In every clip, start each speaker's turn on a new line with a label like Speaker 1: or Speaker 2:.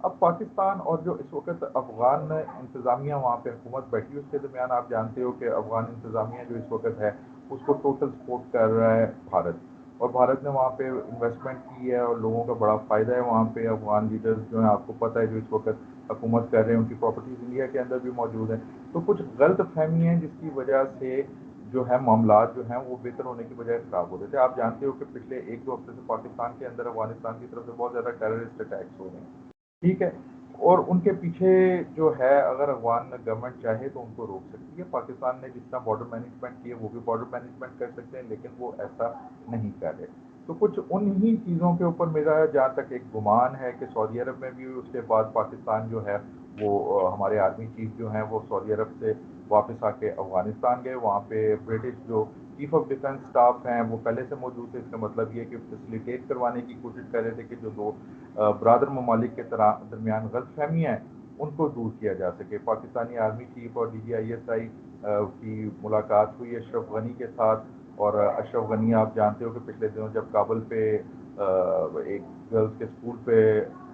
Speaker 1: اب پاکستان اور جو اس وقت افغان انتظامیہ وہاں پہ حکومت بیٹھی ہے، اس کے درمیان آپ جانتے ہو کہ افغان انتظامیہ جو اس وقت ہے اس کو ٹوٹل سپورٹ کر رہا ہے بھارت، اور بھارت نے وہاں پہ انویسٹمنٹ کی ہے اور لوگوں کا بڑا فائدہ ہے وہاں پہ۔ افغان لیڈرز جو ہیں آپ کو پتہ ہے جو اس وقت حکومت کر رہے ہیں ان کی پراپرٹیز انڈیا کے اندر بھی موجود ہیں۔ تو کچھ غلط فہمی ہیں جس کی وجہ سے جو ہے معاملات جو ہیں وہ بہتر ہونے کی بجائے خراب ہو رہے تھے۔ آپ جانتے ہو کہ پچھلے ایک دو ہفتے سے پاکستان کے اندر افغانستان کی طرف سے بہت زیادہ ٹیررسٹ اٹیکس ہو رہے ہیں، ٹھیک ہے، اور ان کے پیچھے جو ہے اگر افغان گورنمنٹ چاہے تو ان کو روک سکتی ہے۔ پاکستان نے جس طرح بارڈر مینجمنٹ کی ہے وہ بھی بارڈر مینجمنٹ کر سکتے ہیں، لیکن وہ ایسا نہیں کر رہے۔ تو کچھ انہی چیزوں کے اوپر میرا جہاں تک ایک گمان ہے کہ سعودی عرب میں بھی اس کے بعد پاکستان جو ہے وہ ہمارے آرمی چیف جو ہیں وہ سعودی عرب سے واپس آ کے افغانستان گئے، وہاں پہ برٹش جو چیف آف ڈیفنس اسٹاف ہیں وہ پہلے سے موجود تھے۔ اس کا مطلب یہ کہ فیسیلیٹیٹ کروانے کی کوشش کر رہے تھے کہ جو دو برادر ممالک کے درمیان غلط فہمیاں ہیں ان کو دور کیا جا سکے۔ پاکستانی آرمی چیف اور DGISI کی ملاقات ہوئی اشرف غنی کے ساتھ، اور اشرف غنی آپ جانتے ہو کہ پچھلے دنوں جب کابل پہ ایک گرلز کے اسکول پہ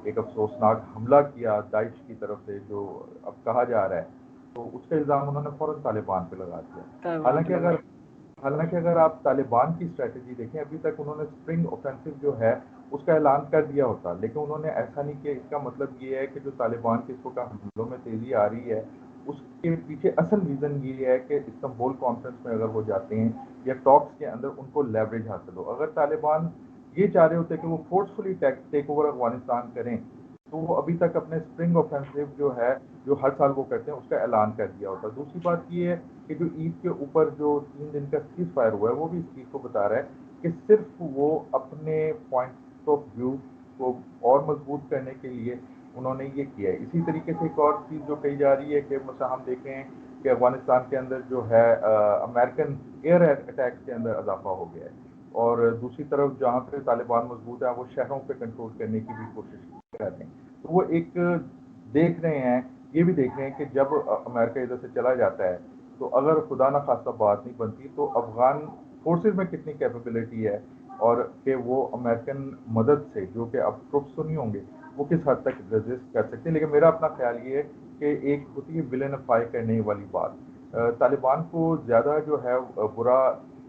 Speaker 1: ایک افسوسناک حملہ کیا داعش کی طرف سے جو اب کہا جا رہا ہے، تو اس کا الزام انہوں نے فوراً طالبان پہ لگا دیا۔
Speaker 2: طالبان پہ
Speaker 1: حالانکہ
Speaker 2: لگا۔
Speaker 1: اگر حالانکہ اگر آپ طالبان کی اسٹریٹجی دیکھیں، ابھی تک انہوں نے اسپرنگ اوفینسو جو ہے اس کا اعلان کر دیا ہوتا، لیکن انہوں نے ایسا نہیں کیا۔ اس کا مطلب یہ ہے کہ جو طالبان کی اس وقت حملوں میں تیزی آ رہی ہے اس کے پیچھے اصل ریزن یہ ہے کہ استنبول کانفرنس میں اگر وہ جاتے ہیں یا ٹاکس کے اندر ان کو لیوریج حاصل ہو۔ اگر طالبان یہ چاہ رہے ہوتے کہ وہ فورسفلی ٹیک اوور افغانستان کریں تو وہ ابھی تک اپنے اسپرنگ اوفینسو جو ہے جو ہر سال وہ کرتے ہیں اس کا اعلان کر دیا ہوتا۔ دوسری بات یہ ہے کہ جو عید کے اوپر جو 3 دن کا سیز فائر ہوا ہے وہ بھی اس چیز کو بتا رہا ہے کہ صرف وہ اپنے پوائنٹ آف ویو کو اور مضبوط کرنے کے لیے انہوں نے یہ کیا ہے۔ اسی طریقے سے ایک اور چیز جو کہی جا رہی ہے کہ مثلا ہم دیکھ رہے ہیں کہ افغانستان کے اندر جو ہے امریکن ایئر اٹیکس کے اندر اضافہ ہو گیا ہے، اور دوسری طرف جہاں پہ طالبان مضبوط ہیں وہ شہروں پہ کنٹرول کرنے کی بھی کوشش کر رہے ہیں۔ تو وہ ایک دیکھ رہے ہیں، یہ بھی دیکھ رہے ہیں کہ جب امریکہ ادھر سے چلا جاتا ہے تو اگر خدا نہ خواستہ بات نہیں بنتی تو افغان فورسز میں کتنی کیپیبلٹی ہے، اور کہ وہ امریکن مدد سے جو کہ اب ٹروپس تو نہیں ہوں گے وہ کس حد تک ریزسٹ کر سکتے ہیں۔ لیکن میرا اپنا خیال یہ ہے کہ ایک ہوتی ہے ولنفائی کرنے والی بات، طالبان کو زیادہ جو ہے برا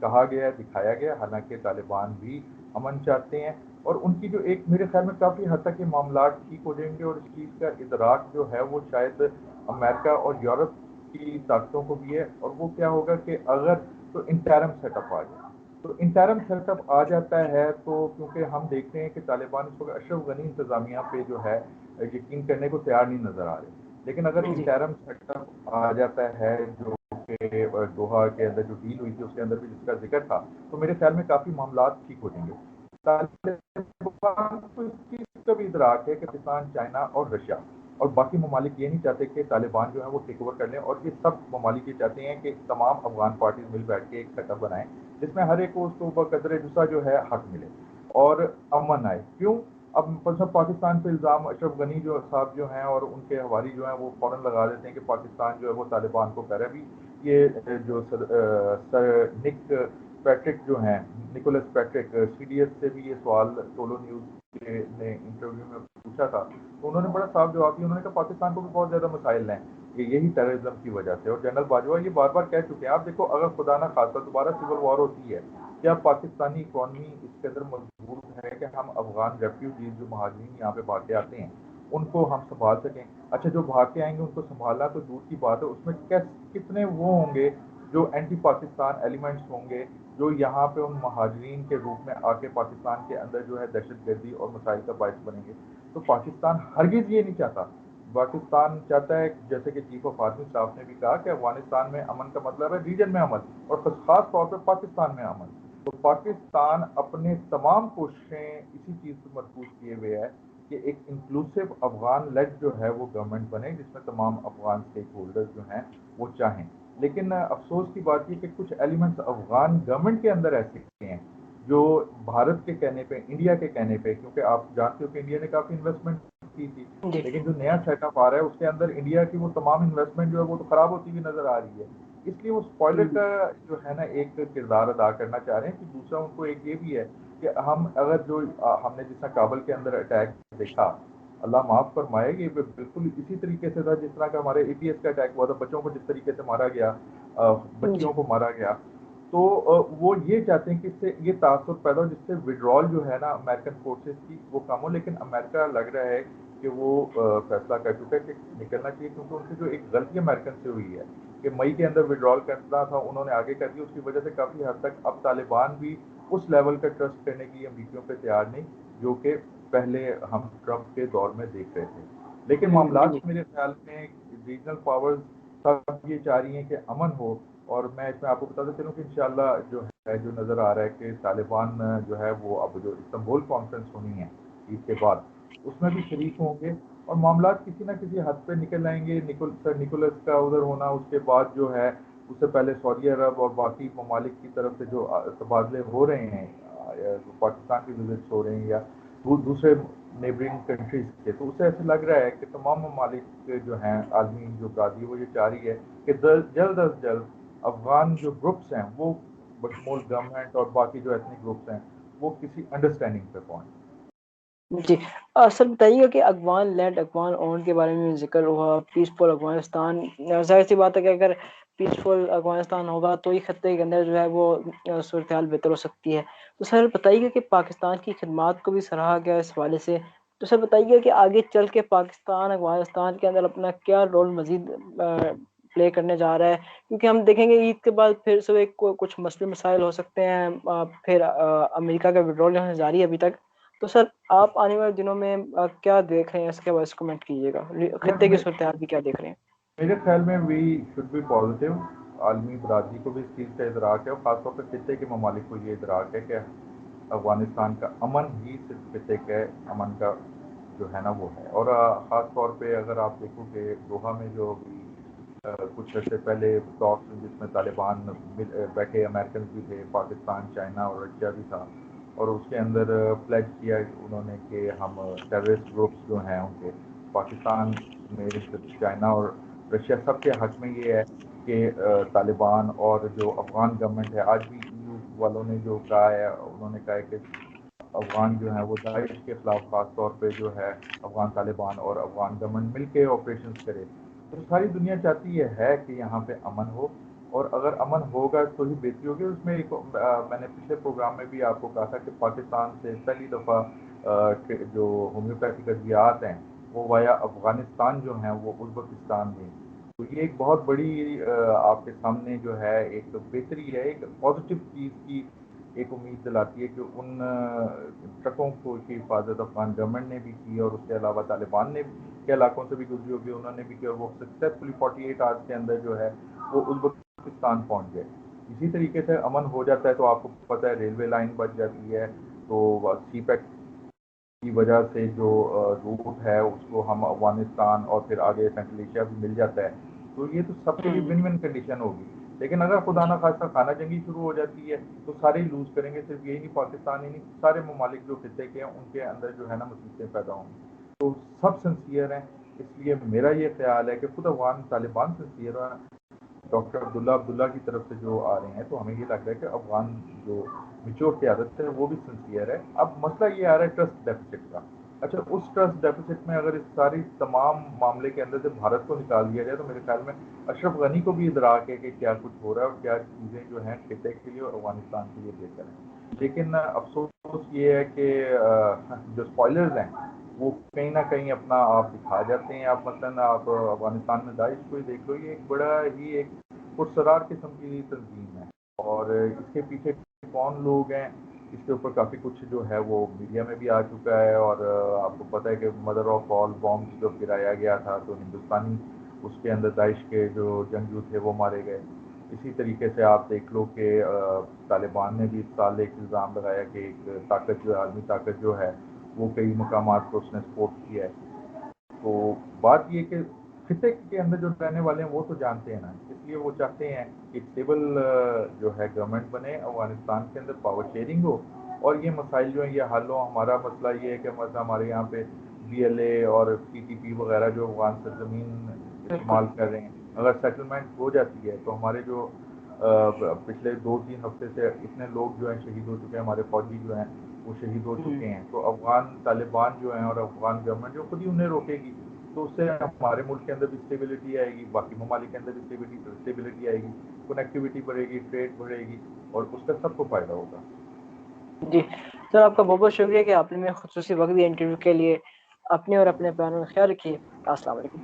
Speaker 1: کہا گیا دکھایا گیا، حالانکہ طالبان بھی امن چاہتے ہیں، اور ان کی جو ایک میرے خیال میں کافی حد تک یہ معاملات ٹھیک ہو جائیں گے، اور اس چیز کا ادراک جو ہے وہ شاید امریکہ اور یورپ کی طاقتوں کو بھی ہے۔ اور وہ کیا ہوگا کہ اگر تو انٹرم سیٹ اپ آ جائے، تو انٹرم سیٹ اپ آ جاتا ہے تو کیونکہ ہم دیکھتے ہیں کہ طالبان اس وقت اشرف غنی انتظامیہ پہ جو ہے یقین کرنے کو تیار نہیں نظر آ رہے، لیکن اگر
Speaker 2: جی
Speaker 1: انٹرم سیٹ اپ آ جاتا ہے جو کہ دوحہ کے اندر جو ڈیل ہوئی تھی اس کے اندر بھی جس کا ذکر تھا، تو میرے خیال میں کافی معاملات ٹھیک ہو جائیں گے۔ طالبان کو اس چیز کا بھی ادراک ہے کہ پاکستان، چائنا اور رشیا اور باقی ممالک یہ نہیں چاہتے کہ طالبان جو ہے وہ ٹیک اوور کر لیں، اور یہ سب ممالک یہ چاہتے ہیں کہ تمام افغان پارٹیز مل بیٹھ کے ایک سیٹ اپ بنائیں جس میں ہر ایک کو اس کو بقدر جسا جو ہے حق ملے اور امن آئے۔ کیوں؟ اب پاکستان پہ الزام اشرف غنی جو صاحب جو ہیں اور ان کے حوالی جو ہیں وہ فوراً لگا دیتے ہیں کہ پاکستان جو ہے وہ طالبان کو کہہ رہا ہے۔ بھی یہ جو سر نک پیٹرک جو ہیں، نکولس پیٹرک CDS سے بھی یہ سوال سولو نیوز نے انٹرویو میں پوچھا تھا، تو انہوں نے بڑا صاف جواب دیا۔ انہوں نے کہا پاکستان کو بھی بہت زیادہ مسائل ہیں کہ یہی ٹیررزم کی وجہ سے، اور جنرل باجوہ یہ بار بار کہہ چکے ہیں۔ آپ دیکھو اگر خدا نہ خواستہ دوبارہ سول وار ہوتی ہے، کیا پاکستانی اکانومی اس قدر مضبوط ہے کہ ہم افغان ریفیوجیز جو مہاجرین یہاں پہ بھاگ کے آتے ہیں ان کو ہم سنبھال سکیں؟ اچھا جو بھاگ کے آئیں گے ان کو سنبھالنا تو دور کی بات ہے، اس میں کتنے وہ ہوں گے جو اینٹی پاکستان ایلیمنٹس ہوں گے جو یہاں پہ ان مہاجرین کے روپ میں آ کے پاکستان کے اندر جو ہے دہشت گردی اور مسائل کا باعث بنیں گے۔ تو پاکستان ہرگز یہ نہیں چاہتا۔ پاکستان چاہتا ہے جیسے کہ چیف آف آرمی اسٹاف نے بھی کہا کہ افغانستان میں امن کا مطلب ہے ریجن میں امن، اور خاص طور پہ پاکستان میں امن۔ تو پاکستان اپنے تمام کوششیں اسی چیز پر مرکوز کیے ہوئے ہے کہ ایک انکلوسیو افغان لیڈ جو ہے وہ گورنمنٹ بنے جس میں تمام افغان اسٹیک ہولڈرز جو ہیں وہ چاہیں۔ لیکن افسوس کی بات یہ کہ کچھ ایلیمنٹس افغان گورنمنٹ کے اندر ایسے ہیں جو بھارت کے کہنے پہ، انڈیا کے کہنے پہ، کیونکہ آپ جانتے ہو کہ انڈیا نے کافی انویسٹمنٹ کی تھی،
Speaker 2: جی
Speaker 1: لیکن جو نیا سیٹ اپ آ رہا ہے اس کے اندر انڈیا کی وہ تمام انویسٹمنٹ جو ہے وہ تو خراب ہوتی ہوئی نظر آ رہی ہے۔ اس لیے وہ اسپوائلر کا جو ہے نا ایک کردار ادا کرنا چاہ رہے ہیں۔ کہ دوسرا ان کو ایک یہ بھی ہے کہ ہم اگر جو ہم نے جس طرح کابل کے اندر اٹیک دیکھا اللہ معاف فرمائے، یہ بالکل اسی طریقے سے تھا جس طرح کا ہمارے APS کا اٹیک ہوا تھا، بچوں کو جس طریقے سے مارا گیا،
Speaker 2: جی
Speaker 1: بچیوں کو مارا گیا. تو وہ یہ چاہتے ہیں کہ اس سے یہ تاثر پیدا ہو جس سے وڈرال جو ہے نا امریکن فورسز کی وہ کم ہو. لیکن امریکہ لگ رہا ہے کہ وہ فیصلہ کر چکا ہے کہ نکلنا چاہیے، کیونکہ ان سے جو ایک غلطی امریکن سے ہوئی ہے کہ مئی کے اندر وڈرال کرنا تھا، انہوں نے آگے کر دیا. اس کی وجہ سے کافی حد تک اب طالبان بھی اس لیول کا ٹرسٹ کرنے کی امریکیوں پہ تیار نہیں جو کہ پہلے ہم ٹرمپ کے دور میں دیکھ رہے تھے. لیکن
Speaker 2: جی
Speaker 1: معاملات میرے خیال میں ریجنل پاورز سب یہ چاہ رہی ہیں کہ امن ہو. اور میں اس میں آپ کو بتاتا چلوں کہ انشاءاللہ جو نظر آ رہا ہے کہ طالبان جو ہے وہ اب جو استنبول کانفرنس ہونی ہے عید کے بعد اس میں بھی شریک ہوں گے، اور معاملات کسی نہ کسی حد پہ نکل آئیں گے. سر نکولس کا ادھر ہونا، اس کے بعد جو ہے اس سے پہلے سعودی عرب اور باقی ممالک کی طرف سے جو تبادلے ہو رہے ہیں، پاکستان کی وزٹس ہو رہے ہیں یا دوسرے نیبرنگ کنٹریز کے، تو اسے ایسا لگ رہا ہے کہ تمام ممالک جو ہیں عالمی جو برادری وہ یہ چاہ رہی ہے کہ جلد از جلد افغان جو گروپس ہیں وہ بشمول گورنمنٹ اور باقی جو ایتھنک گروپس ہیں وہ کسی انڈرسٹینڈنگ پہ پہنچیں.
Speaker 2: جی سر بتائیے گا کہ افغان لینڈ افغان اون کے بارے میں ذکر ہوا، پیسفل افغانستان. ظاہر سی بات ہے کہ اگر پیسفل افغانستان ہوگا تو ہی خطے کے اندر جو ہے وہ صورتحال بہتر ہو سکتی ہے. تو سر بتائیے گا کہ پاکستان کی خدمات کو بھی سراہا گیا اس حوالے سے. تو سر بتائیے کہ آگے چل کے پاکستان افغانستان کے اندر اپنا کیا رول مزید پلے کرنے جا رہا ہے، کیونکہ ہم دیکھیں گے عید کے بعد پھر سے کچھ مسئلے مسائل ہو سکتے ہیں. پھر امریکہ کا وڈرول یہاں سے جاری ہے ابھی تک. تو سر آپ آنے والے دنوں میں کیا دیکھ رہے ہیں، اس کے بعد کمنٹ کیجیے گا،
Speaker 1: یار
Speaker 2: خطے کی صورتحال بھی کیا دیکھ رہے ہیں.
Speaker 1: میرے خیال میں وی شوڈ بی پازیٹیو. عالمی برادری کو بھی اس چیز کا ادراک ہے، اور خاص طور پہ خطے کے ممالک کو یہ ادراک ہے کہ افغانستان کا امن ہی صرف خطے کے امن کا جو ہے نا وہ ہے. اور خاص طور پہ اگر آپ دیکھو کہ دوحہ میں جو کچھ عرصے پہلے ٹاکس جس میں طالبان بیٹھے، امریکن بھی تھے، پاکستان، چائنا اور رشیا بھی تھا، اور اس کے اندر پلیج کیا انہوں نے کہ ہم ٹیررسٹ گروپس جو ہیں ان کے پاکستان میں چائنا اور رشیا سب کے حق میں یہ ہے کہ طالبان اور جو افغان گورنمنٹ ہے، آج بھی EU والوں نے جو کہا ہے، انہوں نے کہا ہے کہ افغان جو ہیں وہ داعش کے خلاف خاص طور پہ جو ہے افغان طالبان اور افغان گورنمنٹ مل کے آپریشنز کرے. تو ساری دنیا چاہتی ہے کہ یہاں پہ امن ہو، اور اگر امن ہوگا تو ہی بہتری ہوگی. اس میں میں نے پچھلے پروگرام میں بھی آپ کو کہا تھا کہ پاکستان سے پہلی دفعہ جو ہومیوپیتھک ادویات ہیں وہ وایا افغانستان جو ہیں وہ ازبکستان میں. تو یہ ایک بہت بڑی آپ کے سامنے جو ہے ایک بہتری ہے، ایک پازیٹیو چیز کی ایک امید دلاتی ہے کہ ان ٹرکوں کی حفاظت افغان گورنمنٹ نے بھی کی، اور اس کے علاوہ طالبان نے کے علاقوں سے بھی گزری ہوگی، انہوں نے بھی کیا، اور وہ سکسیسفلی 48 آورس کے اندر جو ہے وہ ازبکستان پہنچ گئے. اسی طریقے سے امن ہو جاتا ہے تو آپ کو پتہ ہے ریلوے لائن بچ جاتی ہے، تو سی پیک کی وجہ سے جو روٹ ہے اس کو ہم افغانستان اور پھر آگے سینٹرل ایشیا بھی مل جاتا ہے. تو یہ تو سب کے لیے ون ون کنڈیشن ہوگی. لیکن اگر خدا نہ خواستہ خانہ جنگی شروع ہو جاتی ہے تو سارے ہی لوز کریں گے. صرف یہی نہیں، پاکستان ہی نہیں، سارے ممالک جو خطے کے ہیں ان کے اندر جو ہے نا مصیبتیں پیدا ہوں گی. تو سب سنسیئر ہیں، اس لیے میرا یہ خیال ہے کہ خود افغان طالبان سنسیئر ہیں. ڈاکٹر عبداللہ کی طرف سے جو آ رہے ہیں تو ہمیں یہ لگ رہا ہے کہ افغان جو میچور قیادت ہے وہ بھی سنسیئر ہے. اب مسئلہ یہ آ رہا ہے ٹرسٹ ڈیفیسٹ کا. اچھا، اس ٹرسٹ ڈیفیسٹ میں اگر اس ساری تمام معاملے کے اندر سے بھارت کو نکال دیا جائے تو میرے خیال میں اشرف غنی کو بھی ادراک ہے کہ کیا کچھ ہو رہا ہے اور کیا چیزیں جو ہیں خطے کے لیے اور افغانستان کے لیے بہتر ہیں. لیکن افسوس یہ ہے کہ جو اسپوائلرز ہیں وہ کہیں نہ کہیں اپنا آپ دکھا جاتے ہیں. آپ مثلاً آپ افغانستان میں داعش کو ہی دیکھ لو، یہ ایک بڑا ہی ایک پرسرار قسم کی تنظیم ہے، اور اس کے پیچھے کون لوگ ہیں اس کے اوپر کافی کچھ جو ہے وہ میڈیا میں بھی آ چکا ہے. اور آپ کو پتہ ہے کہ مدر آف آل بامبس جو گرایا گیا تھا تو ہندوستانی اس کے اندر داعش کے جو جنگجو تھے وہ مارے گئے. اسی طریقے سے آپ دیکھ لو کہ طالبان نے بھی اس سال ایک الزام لگایا کہ ایک طاقت جو عالمی طاقت جو ہے وہ کئی مقامات کو اس نے سپورٹ کیا ہے. تو بات یہ کہ خطے کے اندر جو رہنے والے ہیں وہ تو جانتے ہیں نا، اس لیے وہ چاہتے ہیں کہ اسٹیبل جو ہے گورنمنٹ بنے افغانستان کے اندر، پاور شیئرنگ ہو، اور یہ مسائل جو ہیں یہ حل ہو. ہمارا مسئلہ یہ ہے کہ مثلا ہمارے یہاں پہ BLA اور PTP وغیرہ جو افغان سرزمین
Speaker 2: بالکل
Speaker 1: استعمال کر رہے ہیں، اگر سیٹلمنٹ ہو جاتی ہے تو ہمارے جو پچھلے 2-3 ہفتے سے اتنے لوگ جو ہیں شہید ہو چکے ہیں، ہمارے فوجی جو ہیں وہ شہید ہو
Speaker 2: ہوں،
Speaker 1: چکے ہیں. تو افغان طالبان جو ہیں اور افغان گورنمنٹ جو خود ہی انہیں روکے گی تو اس سے ہمارے ملک کے اندر بھی اسٹیبلٹی آئے گی, باقی ممالک کے اندر بھی اسٹیبلٹی آئے گی, کنیکٹیوٹی بڑھے گی, ٹریڈ بڑھے گی, اور اس کا سب کو فائدہ ہوگا.
Speaker 2: جی سر آپ کا بہت بہت شکریہ کہ آپ نے میں خصوصی وقت دیا انٹرویو کے لیے. اپنے اور اپنے پیاروں کا خیال رکھیے. السلام علیکم.